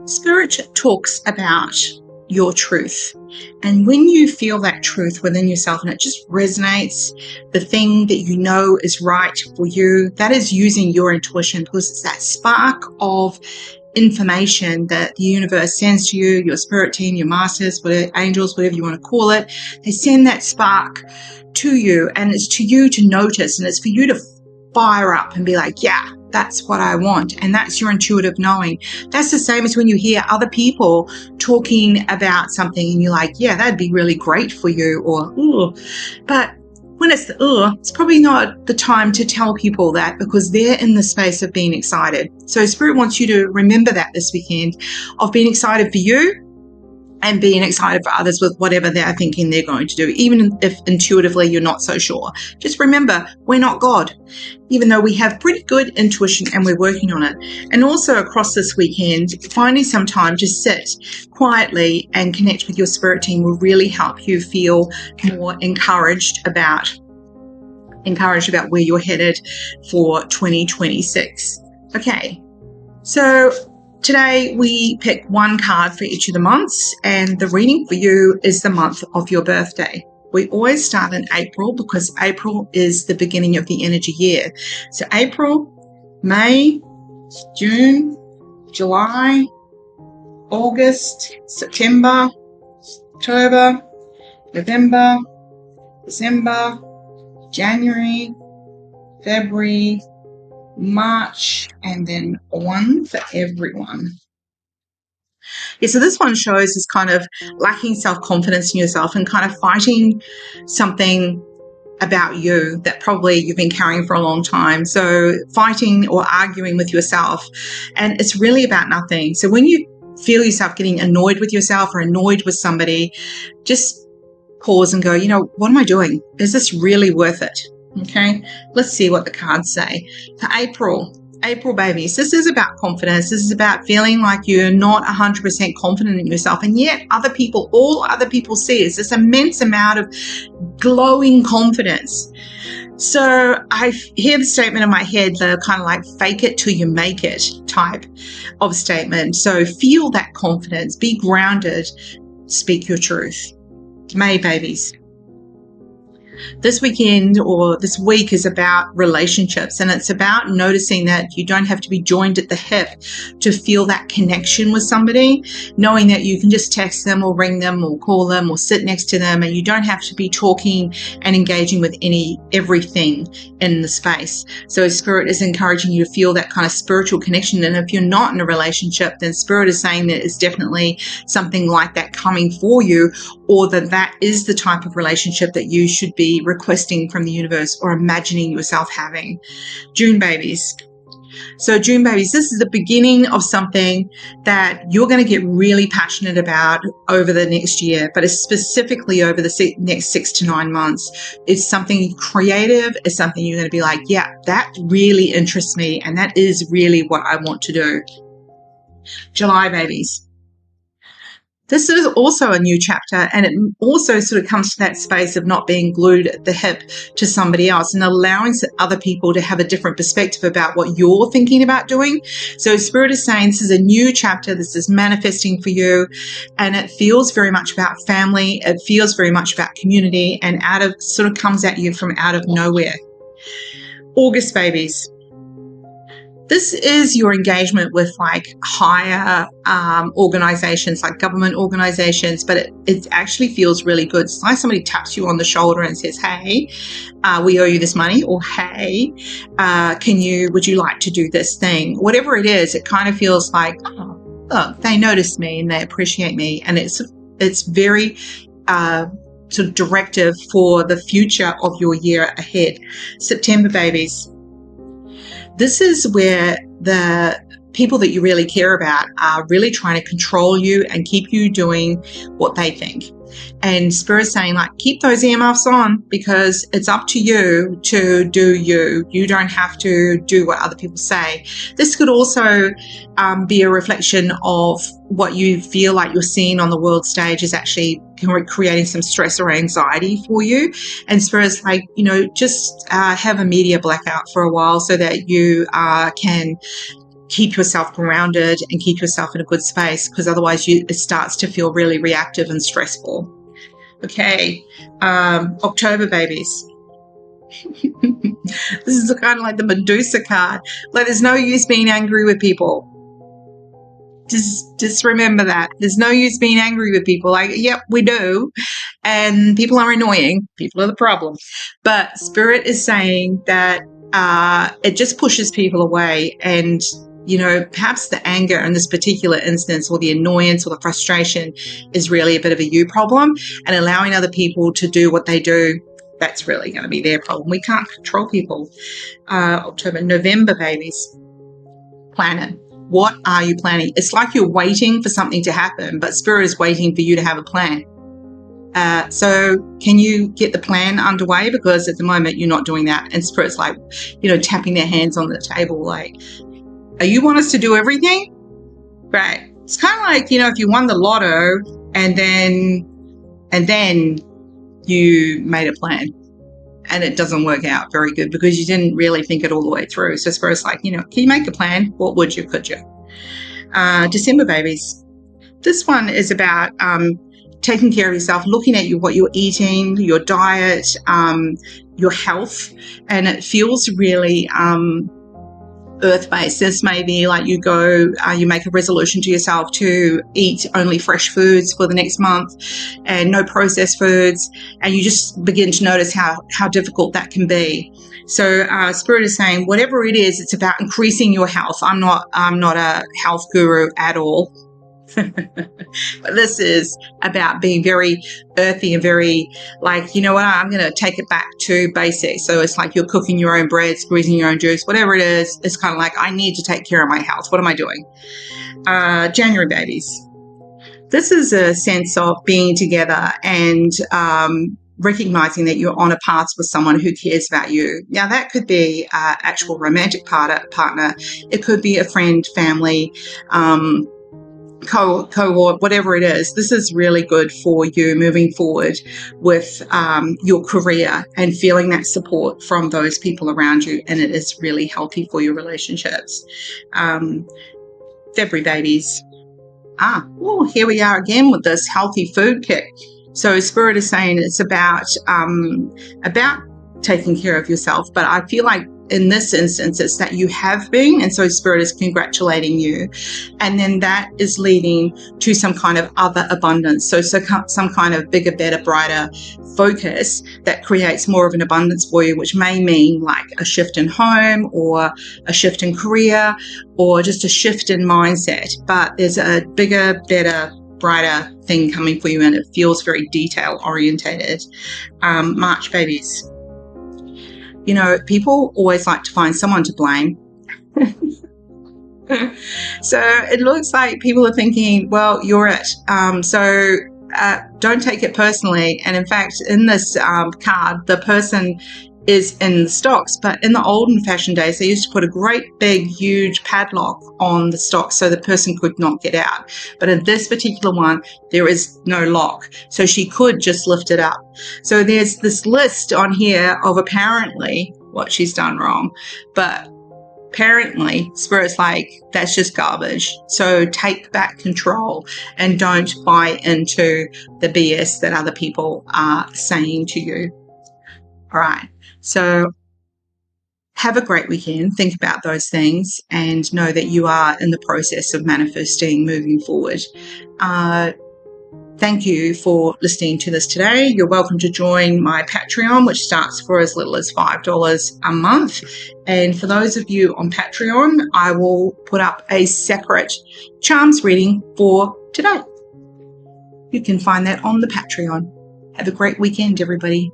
Spirit talks about your truth. And when you feel that truth within yourself and it just resonates, the thing that you know is right for you, that is using your intuition, because it's that spark of information that the universe sends to you, your spirit team, your masters, whatever, angels, whatever you want to call it. They send that spark to you, and it's to you to notice, and it's for you to fire up and be like, yeah, that's what I want. And that's your intuitive knowing. That's the same as when you hear other people talking about something and you're like, yeah, that'd be really great for you, or, ooh. But when it's it's probably not the time to tell people that, because they're in the space of being excited. So Spirit wants you to remember that this weekend, of being excited for you and being excited for others with whatever they're thinking they're going to do, even if intuitively you're not so sure. Just remember, we're not God, even though we have pretty good intuition and we're working on it. And also across this weekend, finding some time to sit quietly and connect with your spirit team will really help you feel more encouraged about where you're headed for 2026. Okay, so today we pick one card for each of the months, and the reading for you is the month of your birthday. We always start in April because April is the beginning of the energy year. So April, May, June, July, August, September, October, November, December, January, February, March, and then one for everyone. Yeah, so this one shows this kind of lacking self-confidence in yourself and kind of fighting something about you that probably you've been carrying for a long time. So fighting or arguing with yourself, and it's really about nothing. So when you feel yourself getting annoyed with yourself or annoyed with somebody, just pause and go, what am I doing? Is this really worth it? Okay, let's see what the cards say. For April babies, this is about confidence. This is about feeling like you're not 100% confident in yourself, and yet all other people see is this immense amount of glowing confidence. So I hear the statement in my head, the kind of like fake it till you make it type of statement. So feel that confidence, be grounded, speak your truth. May babies. This weekend or this week is about relationships, and it's about noticing that you don't have to be joined at the hip to feel that connection with somebody, knowing that you can just text them or ring them or call them or sit next to them, and you don't have to be talking and engaging with everything in the space. So Spirit is encouraging you to feel that kind of spiritual connection, and if you're not in a relationship, then Spirit is saying that it's definitely something like that coming for you, or that is the type of relationship that you should be requesting from the universe or imagining yourself having. June babies. So June babies, this is the beginning of something that you're going to get really passionate about over the next year, but it's specifically over the next 6 to 9 months. It's something creative. It's something you're going to be like, yeah, that really interests me, and that is really what I want to do. July babies. This is also a new chapter, and it also sort of comes to that space of not being glued at the hip to somebody else and allowing other people to have a different perspective about what you're thinking about doing. So Spirit is saying this is a new chapter, this is manifesting for you, and it feels very much about family, it feels very much about community, and sort of comes at you from out of nowhere. August babies. This is your engagement with like higher organizations, like government organizations, but it actually feels really good. It's like somebody taps you on the shoulder and says, hey, we owe you this money, or hey, would you like to do this thing? Whatever it is, it kind of feels like, oh, they notice me and they appreciate me. And it's very sort of directive for the future of your year ahead. September babies. This is where the people that you really care about are really trying to control you and keep you doing what they think. And Spirit's saying, like, keep those earmuffs on, because it's up to you to do you. You don't have to do what other people say. This could also be a reflection of what you feel like you're seeing on the world stage is actually creating some stress or anxiety for you. And Spirit's like, just have a media blackout for a while so that you can keep yourself grounded and keep yourself in a good space, because otherwise it starts to feel really reactive and stressful. Okay, October babies. This is kind of like the Medusa card. Like, there's no use being angry with people. Just remember that. There's no use being angry with people. Like, yep, we do. And people are annoying. People are the problem. But Spirit is saying that it just pushes people away. And, you know, perhaps the anger in this particular instance, or the annoyance or the frustration, is really a bit of a you problem. And allowing other people to do what they do, that's really going to be their problem. We can't control people. October, November babies. Planning. What are you planning? It's like you're waiting for something to happen, but Spirit is waiting for you to have a plan. So can you get the plan underway? Because at the moment you're not doing that. And Spirit's like, you know, tapping their hands on the table like, are you want us to do everything? Right. It's kind of like, you know, if you won the lotto and then you made a plan and it doesn't work out very good because you didn't really think it all the way through. So Spirit's like, you know, can you make a plan? What would you, could you? December babies. This one is about taking care of yourself, looking at what you're eating, your diet, your health, and it feels really earth-based. This may be like you go, you make a resolution to yourself to eat only fresh foods for the next month and no processed foods, and you just begin to notice how difficult that can be. So Spirit is saying whatever it is, it's about increasing your health. I'm not a health guru at all. But this is about being very earthy and very like, you know what, I'm going to take it back to basics. So it's like you're cooking your own bread, squeezing your own juice, whatever it is. It's kind of like, I need to take care of my health. What am I doing? January babies. This is a sense of being together and recognizing that you're on a path with someone who cares about you. Now, that could be an actual romantic partner. It could be a friend, family, cohort, whatever it is. This is really good for you moving forward with your career and feeling that support from those people around you, and it is really healthy for your relationships. February babies. Here we are again with this healthy food kit. So Spirit is saying it's about taking care of yourself, but I feel like in this instance, it's that you have been, and so Spirit is congratulating you. And then that is leading to some kind of other abundance. So some kind of bigger, better, brighter focus that creates more of an abundance for you, which may mean like a shift in home or a shift in career or just a shift in mindset. But there's a bigger, better, brighter thing coming for you, and it feels very detail orientated. March babies. You know, people always like to find someone to blame. So it looks like people are thinking, well, you're it. So don't take it personally. And in fact, in this card, the person is in the stocks, but in the olden fashioned days, they used to put a great big, huge padlock on the stocks so the person could not get out. But in this particular one, there is no lock. So she could just lift it up. So there's this list on here of apparently what she's done wrong. But apparently, Spirit's like, that's just garbage. So take back control and don't buy into the BS that other people are saying to you. All right. So have a great weekend. Think about those things and know that you are in the process of manifesting moving forward. Thank you for listening to this today. You're welcome to join my Patreon, which starts for as little as $5 a month. And for those of you on Patreon, I will put up a separate charms reading for today. You can find that on the Patreon. Have a great weekend, everybody.